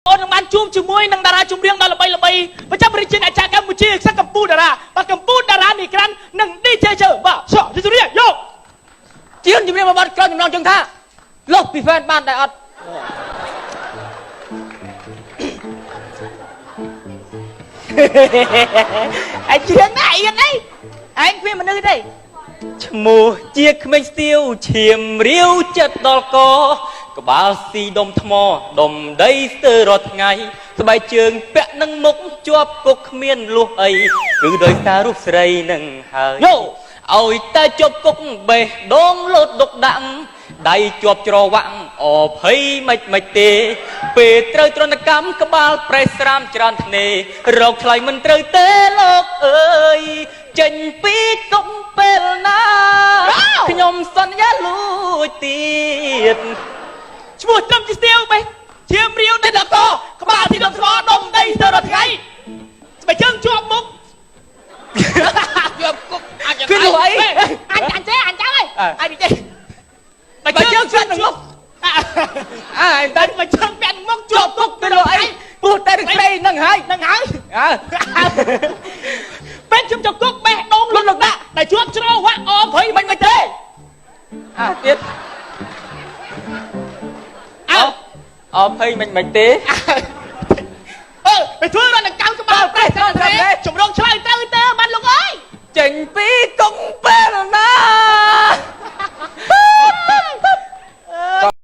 អូននឹងបានជួបជាមួយនឹងតារាចម្រៀងដ៏ល្បីៗប្រចាំប្រទេសជាតិអាចារ្យកម្ពុជាខ្សែកម្ពុជាតារាបាទកម្ពុជាតារានេះក្រាន់និង DJ ជើបាទសោះរីរីយកជាជំរាបរបស់ក្រោយចំណងជើងថាលុះពីហ្វេនបានតែអត់អាយជាងណាអៀនអីឯងគ្មានមនុស្សទេឈ្មោះជាក្មេងស្ទាវឈាមរាវចិត្តដល់កក្បាលស៊ីដុំថ្មដុំដីស្ទើររាល់ថ្ងៃស្បែកជើងពាក់នឹងមុខជាប់គុកគ្មានលុះអីគឺដោយសាររូបស្រីនឹងហើយឲ្យតែជាប់គុកបេះដូងលោតដុកដាក់ដៃជាប់ច្រវាក់អភ័យមិនទេពេលត្រូវទ្រណកម្មក្បាលប្រេះស្រាមច្រើនធ្នេរកថ្លៃមិនត្រូវទេលោកអើយចេញពីគុកពេលណាខ្ញុំសន្យាលួចទៀតឈ្មោះត្រឹមជាស្ទាវបេះឈាមរាវនៅដល់កក្បាលទីដុំថ្មដុំដីស្ទើររាល់ថ្ងៃស្បែកជើងជាប់មុខជាប់គុកអាចគឺលុះអីអញចាំអីអញទេបើជើងពាក់នឹងមុខអើតែបើជើងពាក់នឹងមុខជាប់គុកទៅលុះអីព្រោះតែស្រីនឹងហើយពេលជុំចគុកបេះដូងលុតលុកដាក់តែជាប់ច្រវាក់អភ័យមិនទេទៀតអើអភ័យមិនទេ